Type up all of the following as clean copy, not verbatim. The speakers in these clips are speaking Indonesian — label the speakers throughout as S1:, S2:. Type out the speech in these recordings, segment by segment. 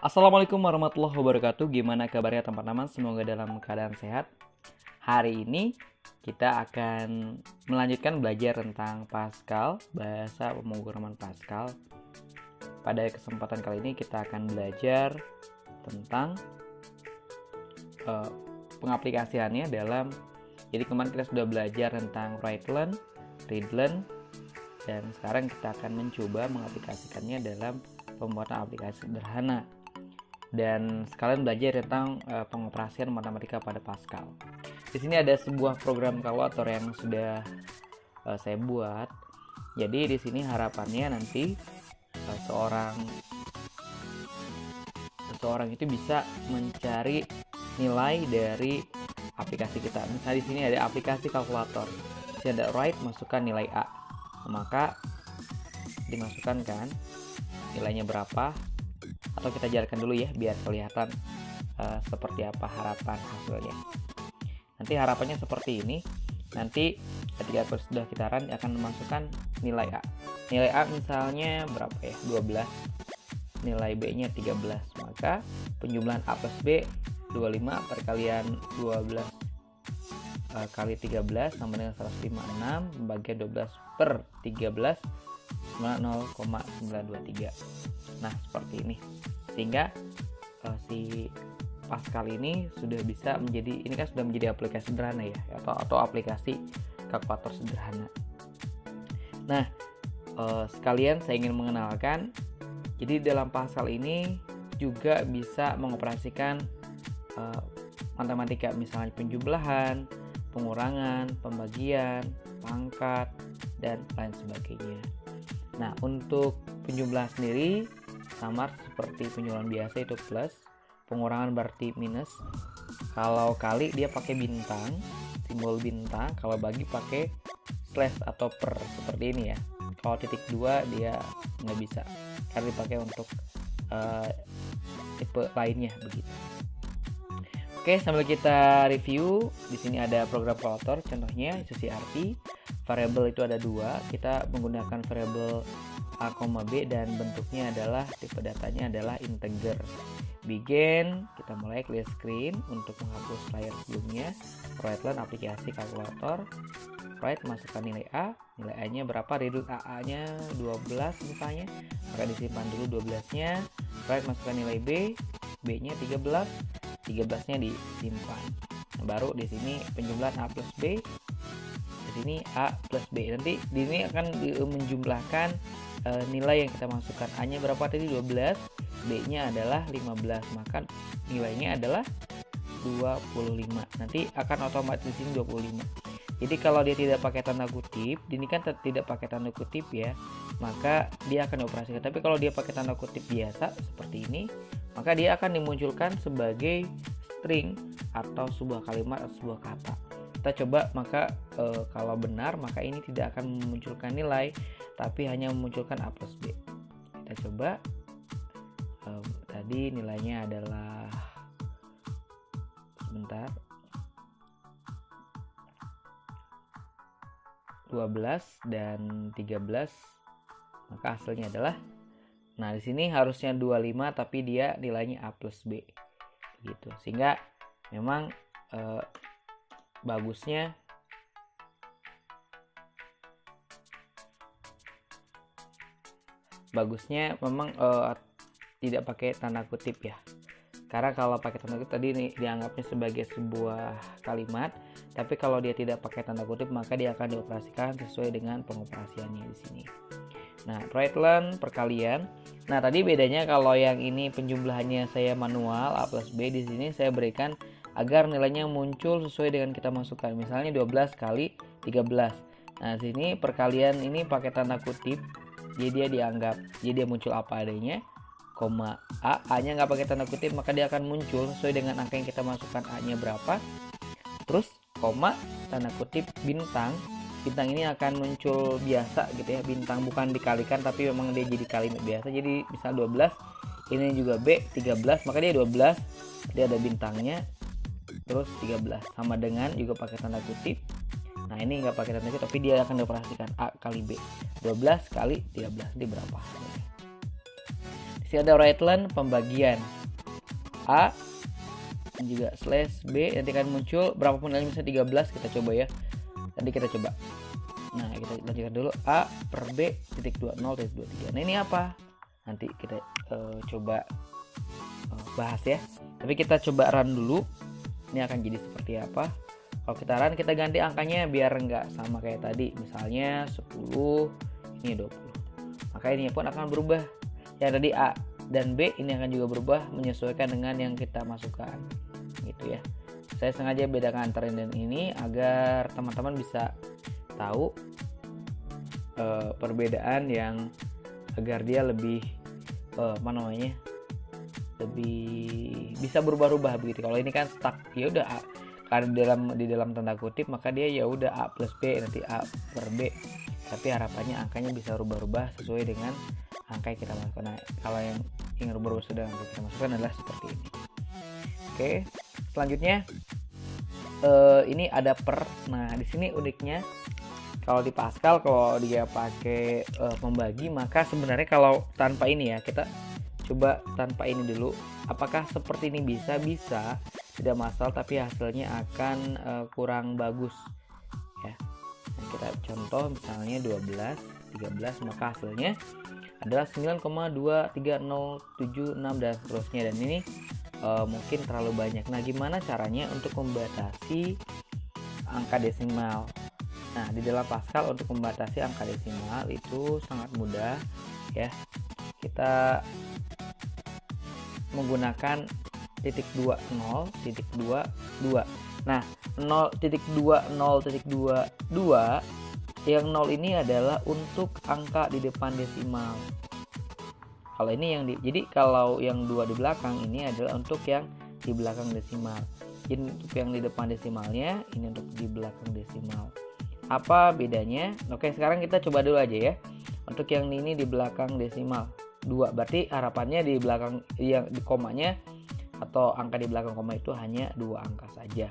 S1: Assalamualaikum warahmatullahi wabarakatuh. Gimana kabarnya teman-teman? Semoga dalam keadaan sehat. Hari ini kita akan melanjutkan belajar tentang Pascal, bahasa pemrograman Pascal. Pada kesempatan kali ini kita akan belajar tentang pengaplikasiannya dalam. Jadi kemarin kita sudah belajar tentang write learn, read learn, dan sekarang kita akan mencoba mengaplikasikannya dalam pembuatan aplikasi sederhana. Dan sekalian belajar tentang pengoperasian matematika pada Pascal. Di sini ada sebuah program kalkulator yang sudah saya buat. Jadi di sini harapannya nanti seseorang itu bisa mencari nilai dari aplikasi kita. Misalnya di sini ada aplikasi kalkulator. Di sini ada write, masukkan nilai A. Maka dimasukkan kan nilainya berapa, atau kita jalankan dulu ya biar kelihatan seperti apa harapan hasilnya. Nanti harapannya seperti ini. Nanti ketika sudah kita run akan memasukkan nilai A. Nilai A misalnya berapa ya? 12. Nilai B-nya 13. Maka penjumlahan A plus B 25 perkalian 12 kali 13 sama dengan 156 pembagian 12 per 13 0,923. Nah, seperti ini. Sehingga si Pascal ini sudah bisa menjadi, ini kan sudah menjadi aplikasi sederhana ya, atau aplikasi kalkulator sederhana. Nah, sekalian saya ingin mengenalkan, jadi dalam Pascal ini juga bisa mengoperasikan matematika, misalnya penjumlahan, pengurangan, pembagian, pangkat, dan lain sebagainya. Nah, untuk penjumlahan sendiri sama seperti penjumlahan biasa, itu plus, pengurangan berarti minus, kalau kali dia pakai bintang, simbol bintang, kalau bagi pakai slash atau per, seperti ini ya. Kalau titik 2 dia nggak bisa karena dipakai untuk tipe lainnya begitu. Oke, sambil kita review, di sini ada program kalkulator, contohnya CRT. Variabel itu ada 2, kita menggunakan variabel A, B, dan bentuknya adalah, tipe datanya adalah integer. Begin, kita mulai clear screen untuk menghapus layar sebelumnya. Write learn aplikasi kalkulator. Write, masukkan nilai A, nilai A nya berapa, read AA nya 12 misalnya, maka disimpan dulu 12 nya. Write, masukkan nilai B, B nya 13 nya disimpan. Nah, baru di sini penjumlahan A plus B, di sini A plus B. Nanti di sini akan menjumlahkan nilai yang kita masukkan. A nya berapa tadi? 12, B nya adalah 15, maka nilainya adalah 25. Nanti akan otomatis di sini 25. Jadi kalau dia tidak pakai tanda kutip, ini kan tidak pakai tanda kutip ya, maka dia akan dioperasikan. Tapi kalau dia pakai tanda kutip biasa seperti ini, maka dia akan dimunculkan sebagai string atau sebuah kalimat atau sebuah kata. Kita coba, maka kalau benar maka ini tidak akan memunculkan nilai, tapi hanya memunculkan A plus B. Kita coba, tadi nilainya adalah, sebentar, 12 dan 13, maka hasilnya adalah, nah di sini harusnya 25 tapi dia nilainya A plus B gitu. Sehingga memang bagusnya memang tidak pakai tanda kutip ya, karena kalau pakai tanda kutip tadi ini dianggapnya sebagai sebuah kalimat, tapi kalau dia tidak pakai tanda kutip maka dia akan dioperasikan sesuai dengan pengoperasiannya di sini. Nah, write learn perkalian. Nah, tadi bedanya kalau yang ini penjumlahannya saya manual A plus B, di sini saya berikan agar nilainya muncul sesuai dengan kita masukkan. Misalnya 12 kali 13. Nah, sini perkalian ini pakai tanda kutip, jadi dia muncul apa adanya, koma A-nya nggak pakai tanda kutip, maka dia akan muncul sesuai dengan angka yang kita masukkan, A-nya berapa, terus koma, tanda kutip, bintang ini akan muncul biasa gitu ya, bintang bukan dikalikan tapi memang dia jadi kalimat biasa. Jadi misal 12, ini juga B 13, maka dia 12, dia ada bintangnya, terus 13 sama dengan juga pakai tanda kutip. Nah, ini nggak pakai tanda kutip tapi dia akan dioperasikan A kali B, 12 kali 13 ini berapa. Di Sini ada right line pembagian A dan juga slash B, nanti akan muncul berapapun nilainya, misalnya 13 kita coba ya. Tadi kita coba. Nah, kita lanjutkan dulu A per B titik 20.23. Nah, ini apa? Nanti kita coba bahas ya. Tapi kita coba run dulu. Ini akan jadi seperti apa? Kalau kita run, kita ganti angkanya biar nggak sama kayak tadi. Misalnya 10, ini 20. Maka ini pun akan berubah. Yang tadi A dan B ini akan juga berubah menyesuaikan dengan yang kita masukkan. Gitu ya. Saya sengaja bedakan antara ini dan ini agar teman-teman bisa tahu perbedaan yang agar dia lebih lebih bisa berubah-ubah begitu. Kalau ini kan stuck, ya udah karena di dalam tanda kutip, maka dia ya udah A plus B, nanti A per B. Tapi harapannya angkanya bisa rubah-rubah sesuai dengan angka yang kita masukkan. Nah, kalau yang ingin rubah-rubah sudah yang kita masukkan adalah seperti ini. Oke, selanjutnya ini ada per. Nah, di sini uniknya kalau di Pascal, kalau dia pakai membagi, maka sebenarnya kalau tanpa ini ya, kita coba tanpa ini dulu. Apakah seperti ini bisa? Bisa, tidak masalah, tapi hasilnya akan kurang bagus ya. Nah, kita contoh misalnya 12, 13, maka hasilnya adalah 9,23076 dan seterusnya, dan ini mungkin terlalu banyak. Nah, gimana caranya untuk membatasi angka desimal? Nah, di dalam Pascal untuk membatasi angka desimal itu sangat mudah ya. Kita menggunakan titik 20 titik 22. Nah, 0.20.22 yang 0 ini adalah untuk angka di depan desimal. Kalau ini yang jadi kalau yang 2 di belakang ini adalah untuk yang di belakang desimal. Jadi untuk yang di depan desimalnya, ini untuk di belakang desimal. Apa bedanya? Oke, sekarang kita coba dulu aja ya. Untuk yang ini di belakang desimal 2, berarti harapannya di belakang yang di komanya atau angka di belakang koma itu hanya 2 angka saja.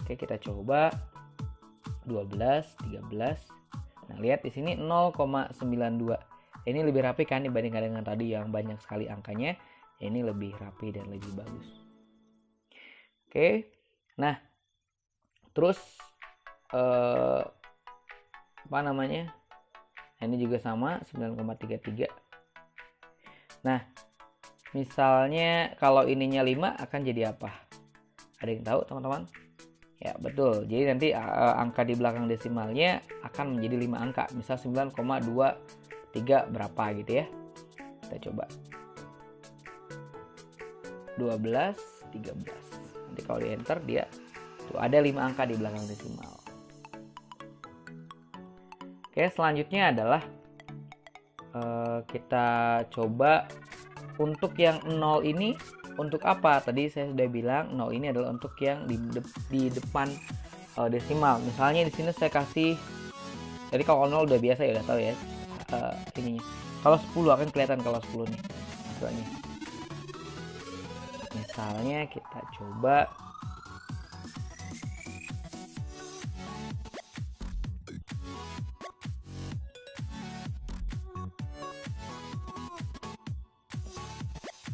S1: Oke, kita coba 12, 13. Nah, lihat di sini 0,92. Ini lebih rapi kan dibandingkan dengan tadi yang banyak sekali angkanya. Ini lebih rapi dan lebih bagus. Oke. Nah, terus apa namanya? Nah, ini juga sama 9,33. Nah, misalnya kalau ininya 5 akan jadi apa? Ada yang tahu, teman-teman? Ya, betul. Jadi nanti angka di belakang desimalnya akan menjadi 5 angka. Misal 9,23 berapa gitu ya. Kita coba. 12, 13. Nanti kalau di enter dia tuh ada 5 angka di belakang desimal. Oke, selanjutnya adalah kita coba untuk yang 0 ini untuk apa? Tadi saya sudah bilang 0 ini adalah untuk yang di depan desimal. Misalnya di sini saya kasih, jadi kalau 0 udah biasa ya, udah tahu ya ininya. Kalau 10 akan kelihatan kalau 10 nih hasilnya. Misalnya kita coba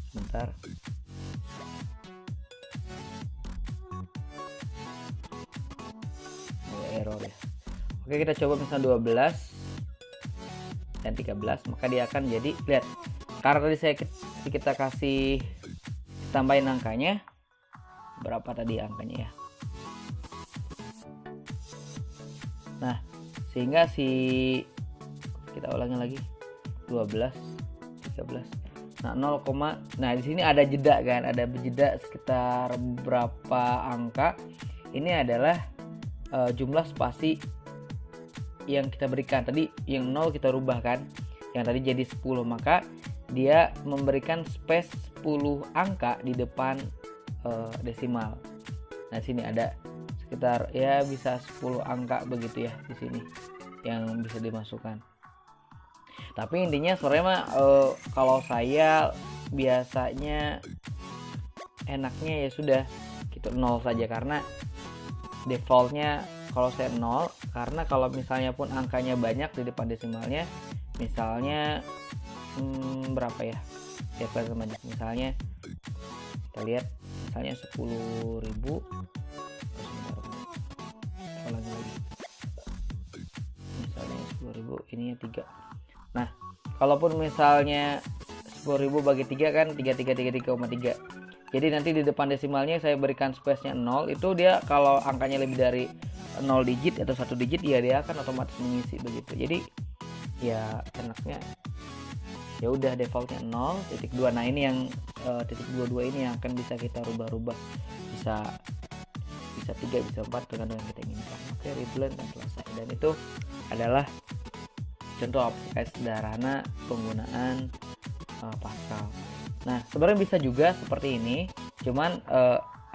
S1: sebentar. Error ya. Oke, kita coba misalnya 12 dan 13, maka dia akan jadi, lihat, karena tadi kita kasih tambahin angkanya, berapa tadi angkanya ya. Nah, sehingga kita ulangi lagi 12, 13. Nah, 0, nah di sini ada jeda kan, ada jeda sekitar berapa angka. Ini adalah jumlah spasi yang kita berikan. Tadi yang 0 kita rubah kan, yang tadi jadi 10, maka dia memberikan space 10 angka di depan desimal. Nah, sini ada sekitar ya bisa 10 angka begitu ya di sini yang bisa dimasukkan. Tapi intinya sebenarnya mah kalau saya biasanya enaknya ya sudah gitu 0 saja, karena defaultnya kalau saya 0, karena kalau misalnya pun angkanya banyak di depan desimalnya, misalnya berapa ya biar kelihatan banyak. Misalnya kita lihat misalnya 10.000, lagi misalnya 10.000 ininya 3. Nah kalaupun misalnya 10.000 bagi 3 kan 3333,3. Jadi nanti di depan desimalnya saya berikan space-nya 0. Itu dia kalau angkanya lebih dari 0 digit atau 1 digit ya dia akan otomatis mengisi begitu. Jadi ya enaknya ya udah defaultnya 0.2. Nah ini yang titik 22 ini yang akan bisa kita rubah-rubah, bisa 3 bisa 4 tergantung yang kita inginkan. Oke, reblend dan selesai. Dan itu adalah contoh aplikasi sederhana penggunaan Pascal. Nah sebenarnya bisa juga seperti ini, cuman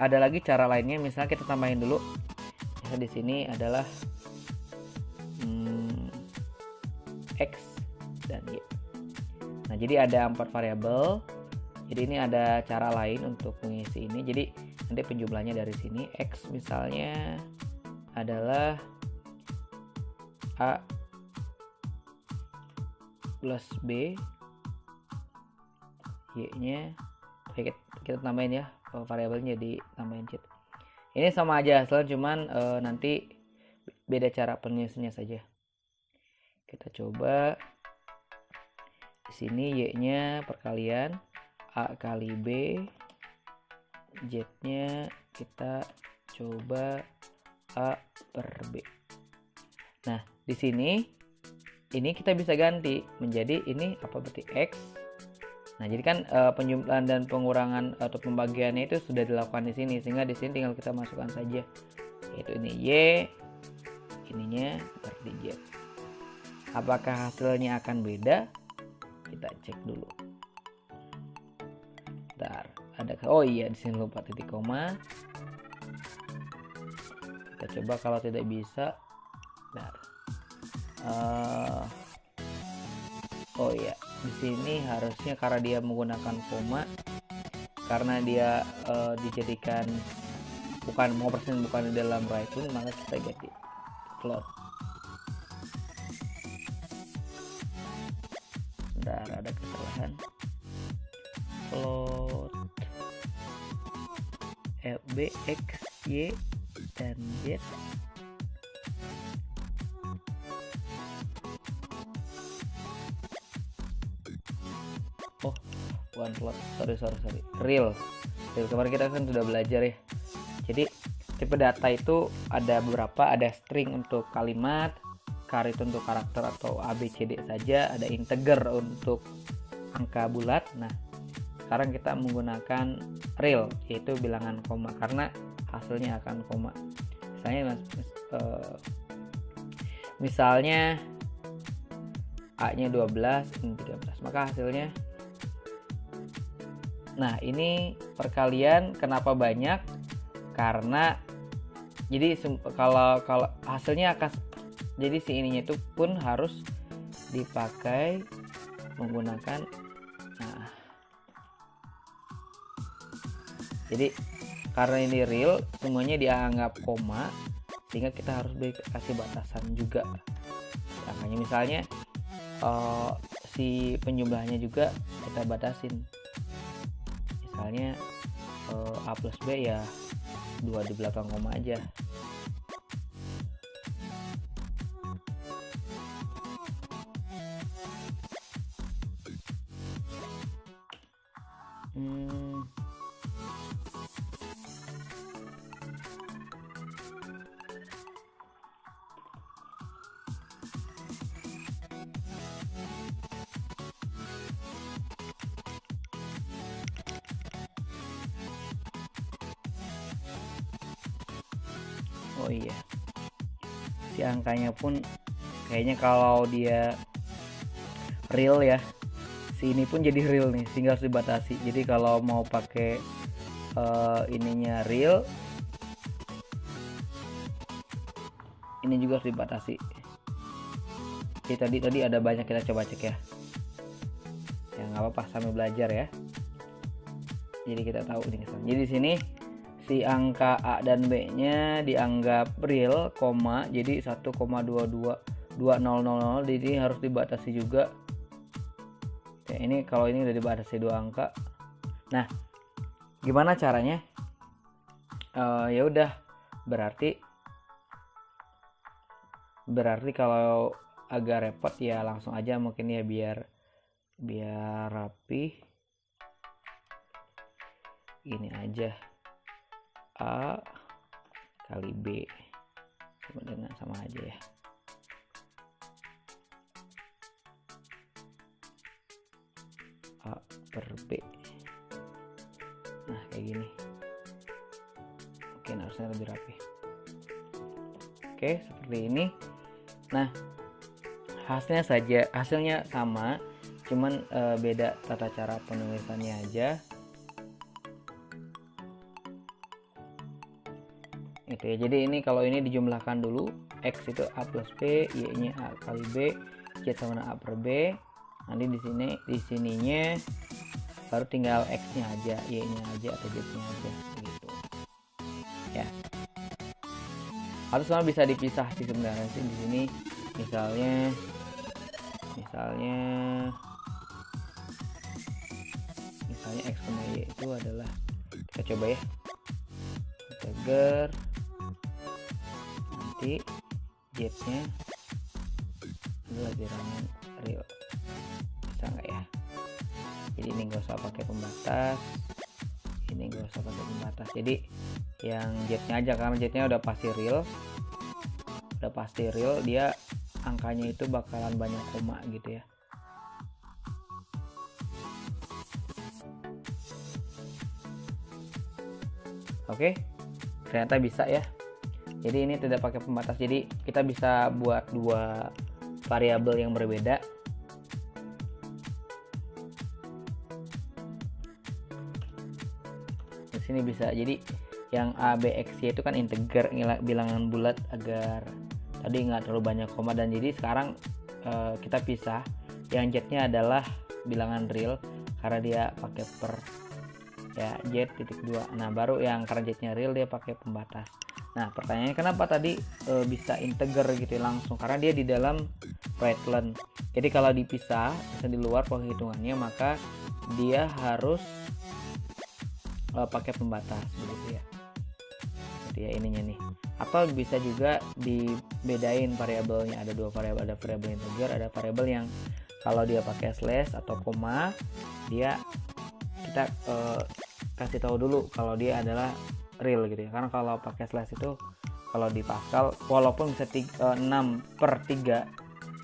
S1: ada lagi cara lainnya. Misalnya kita tambahin dulu, misalnya di sini adalah X dan Y. Nah jadi ada 4 variabel. Jadi ini ada cara lain untuk mengisi ini. Jadi nanti penjumlahnya dari sini. X misalnya adalah A plus B, Y nya kita tambahin ya variabelnya, jadi tambahin C. Ini sama aja hasilnya, cuman nanti beda cara pengisinya saja. Kita coba di sini Y nya perkalian A kali B, Z nya kita coba A per B. Nah di sini ini kita bisa ganti menjadi ini apa berarti X. Nah jadi kan penjumlahan dan pengurangan atau pembagiannya itu sudah dilakukan di sini, sehingga di sini tinggal kita masukkan saja, yaitu ini Y, ininya seperti Z. Apakah hasilnya akan beda? Kita cek dulu. Bentar, ada, oh iya di sini lupa titik koma. Kita coba kalau tidak bisa. Bentar. Oh iya, di sini harusnya karena dia menggunakan koma, karena dia dijadikan bukan di dalam right, maka kita ganti float. Bentar, ada kesalahan. Float B, X, Y, dan Z. Oh, bukan float, sorry. Real. Kemarin kita kan sudah belajar ya. Jadi tipe data itu ada beberapa, ada string untuk kalimat, char itu untuk karakter atau ABCD saja, ada integer untuk angka bulat. Nah, sekarang kita menggunakan real, yaitu bilangan koma, karena hasilnya akan koma. Misalnya A-nya 12, ini 13, maka hasilnya. Nah, ini perkalian kenapa banyak? Karena jadi kalau hasilnya akan, jadi si ininya itu pun harus dipakai menggunakan, nah jadi karena ini real semuanya dianggap koma, sehingga kita harus kasih batasan juga angkanya. Misalnya si penjumlahnya juga kita batasin, misalnya A plus B ya 2 di belakang koma aja. Oh iya, si angkanya pun kayaknya kalau dia real ya, si ini pun jadi real nih, sehingga harus dibatasi. Jadi kalau mau pakai ininya real, ini juga harus dibatasi. Jadi tadi ada banyak, kita coba cek ya. Ya nggak apa-apa, sambil belajar ya. Jadi kita tahu ini. Jadi di sini si angka A dan B-nya dianggap real, koma, jadi 1,222000, jadi harus dibatasi juga. Ya, ini kalau ini udah dibatasi 2 angka. Nah, gimana caranya? Ya udah, berarti kalau agak repot ya langsung aja mungkin ya, biar rapi. Ini aja A kali B sama aja ya. A per B. Nah, kayak gini. Mungkin harusnya lebih rapi. Oke, seperti ini. Nah, hasilnya sama, cuman beda tata cara penulisannya aja. Itu ya. Jadi ini kalau ini dijumlahkan dulu, X itu A plus B, Y-nya A kali B, Z sama A per B. Nanti di sininya baru tinggal X-nya aja, Y-nya aja atau Z-nya aja gitu. Ya. Harus sama bisa dipisah sih sebenarnya sih di sini. Misalnya X sama Y itu adalah, kita coba ya, integer, nanti Z-nya adalah bilangan real. Bisa nggak ya? Jadi ini nggak usah pakai pembatas, ini nggak usah pakai pembatas. Jadi yang Z-nya aja, karena Z-nya udah pasti real, dia angkanya itu bakalan banyak koma gitu ya. Oke, ternyata bisa ya. Jadi ini tidak pakai pembatas, jadi kita bisa buat 2 variabel yang berbeda. Di sini bisa, jadi yang A, B, X, Y itu kan integer, bilangan bulat agar tadi nggak terlalu banyak koma. Dan jadi sekarang kita pisah, yang Z-nya adalah bilangan real karena dia pakai per ya, Z.2. Nah, baru yang karena Z-nya real dia pakai pembatas. Nah, pertanyaannya kenapa tadi bisa integer gitu ya langsung, karena dia di dalam right line. Jadi kalau dipisah, bisa di luar penghitungannya, maka dia harus pakai pembatas begitu ya. Gitu ya ininya nih. Atau bisa juga dibedain variabelnya, ada 2 variabel, ada variabel integer, ada variabel yang kalau dia pakai slash atau koma, dia kita kasih tahu dulu kalau dia adalah real gitu ya. Karena kalau pakai slash itu, kalau di Pascal walaupun bisa 6/3,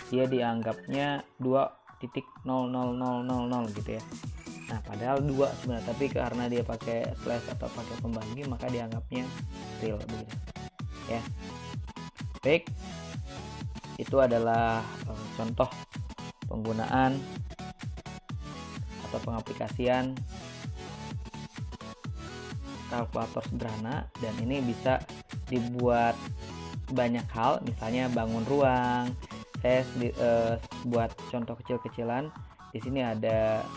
S1: dia dianggapnya 2.00000 gitu ya. Nah, padahal 2 sebenarnya, tapi karena dia pakai slash atau pakai pembagi, maka dianggapnya real begitu ya. Baik, itu adalah contoh penggunaan atau pengaplikasian kalkulator sederhana, dan ini bisa dibuat banyak hal, misalnya bangun ruang. Saya buat contoh kecil-kecilan. Di sini ada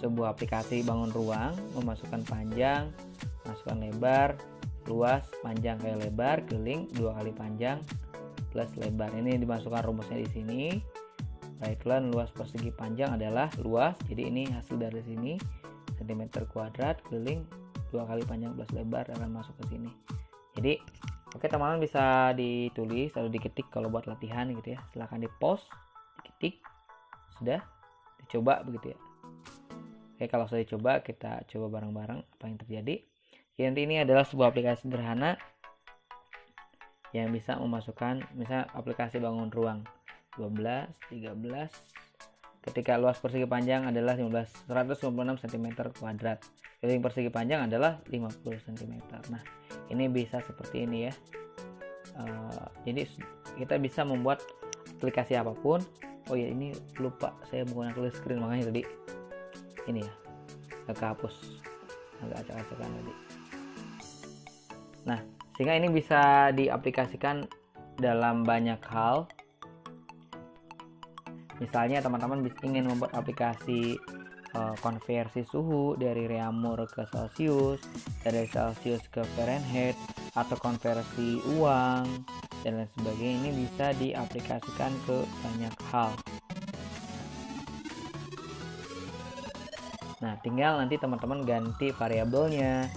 S1: sebuah aplikasi bangun ruang, memasukkan panjang, masukkan lebar, luas, panjang kayak lebar, keliling 2 kali panjang plus lebar. Ini dimasukkan rumusnya di sini. Right line luas persegi panjang adalah luas, jadi ini hasil dari sini cm kuadrat keliling 2 kali panjang plus lebar akan masuk ke sini. Jadi oke, teman-teman bisa ditulis atau diketik kalau buat latihan gitu ya. Silahkan di pause, diketik, sudah dicoba begitu ya. Oke, kalau sudah dicoba, kita coba bareng-bareng apa yang terjadi. Nanti ini adalah sebuah aplikasi sederhana yang bisa memasukkan misalnya aplikasi bangun ruang 12, 13. Ketika luas persegi panjang adalah 156 cm kuadrat, keliling persegi panjang adalah 50 cm. Nah, ini bisa seperti ini ya. Jadi kita bisa membuat aplikasi apapun. Oh ya, ini lupa saya menggunakan screen, makanya tadi ini ya agak hapus, agak acak-acakan tadi. Nah, sehingga ini bisa diaplikasikan dalam banyak hal. Misalnya teman-teman ingin membuat aplikasi konversi suhu dari Reaumur ke Celsius, dari Celsius ke Fahrenheit, atau konversi uang dan lain sebagainya. Ini bisa diaplikasikan ke banyak hal. Nah, tinggal nanti teman-teman ganti variabelnya,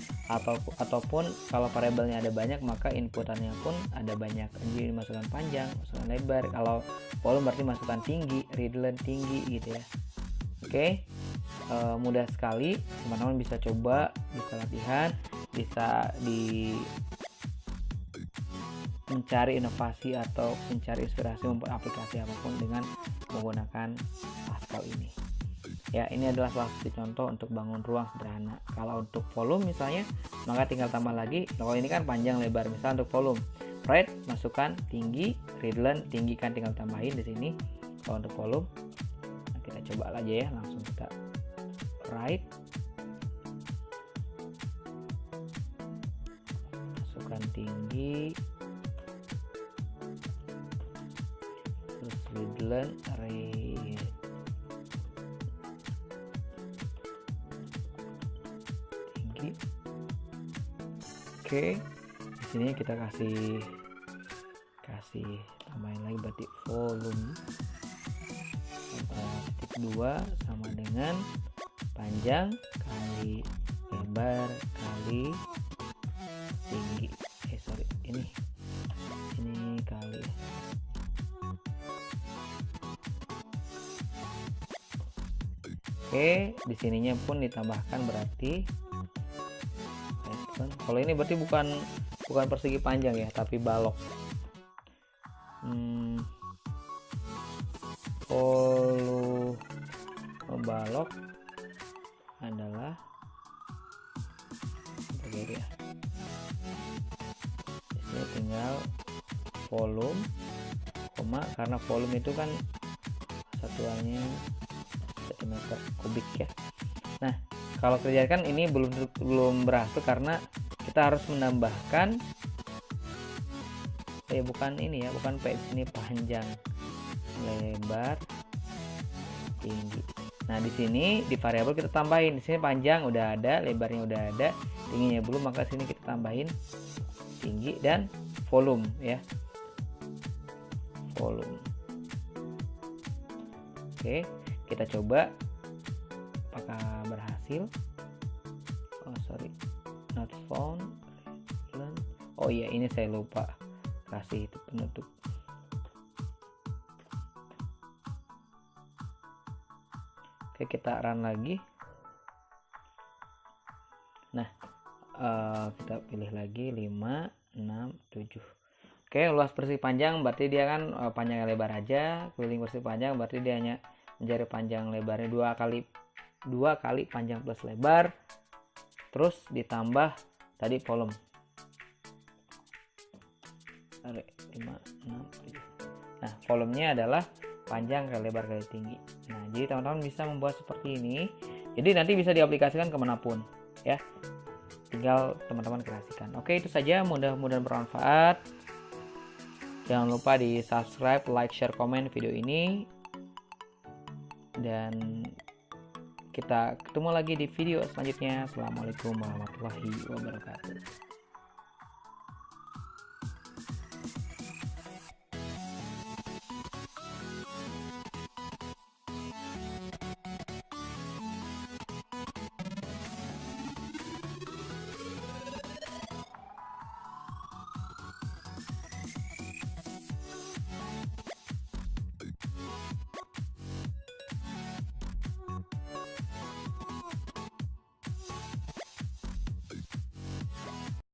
S1: ataupun kalau variabelnya ada banyak maka inputannya pun ada banyak. Jadi masukkan panjang, masukkan lebar. Kalau volume berarti masukkan tinggi, readline tinggi gitu ya. Oke, mudah sekali. Teman-teman bisa coba, bisa latihan, bisa mencari inovasi atau mencari inspirasi membuat aplikasi apapun dengan menggunakan Pascal ini. Ya, ini adalah salah satu contoh untuk bangun ruang sederhana. Kalau untuk volume misalnya, maka tinggal tambah lagi. Kalau ini kan panjang lebar, misalnya untuk volume, right, masukkan tinggi, readline tinggi kan tinggal tambahin di sini. Kalau untuk volume, nah kita coba aja ya, langsung kita right, masukkan tinggi, terus readline tinggi. Oke, di sini kita kasih tambahin lagi, berarti volume titik 2 sama dengan panjang kali lebar kali tinggi. Ini kali. Oke, di sininya pun ditambahkan berarti. Kalau ini berarti bukan persegi panjang ya, tapi balok. Volume balok adalah begini ya. Ini tinggal volume, karena volume itu kan satuannya cm kubik ya. Nah, kalau kerjakan ini belum berhasil karena kita harus menambahkan bukan P ini panjang lebar tinggi. Nah, di sini di variabel kita tambahin, di sini panjang udah ada, lebarnya udah ada, tingginya belum, maka sini kita tambahin tinggi dan volume ya. Volume. Oke, kita coba apakah berhasil. Not found. Oh iya, ini saya lupa kasih itu penutup. Oke, kita run lagi. Nah, kita pilih lagi 5, 6, 7. Oke, luas persegi panjang berarti dia kan panjang lebar aja. Keliling persegi panjang berarti dia hanya mencari panjang lebarnya 2 kali panjang plus lebar, terus ditambah tadi volume 5, 6, 7. Nah, volumenya adalah panjang kali lebar kali tinggi. Nah, jadi teman-teman bisa membuat seperti ini. Jadi nanti bisa diaplikasikan kemanapun ya, tinggal teman-teman kreasikan. Oke, itu saja, mudah-mudahan bermanfaat. Jangan lupa di subscribe, like, share, komen video ini, dan kita ketemu lagi di video selanjutnya. Assalamualaikum warahmatullahi wabarakatuh.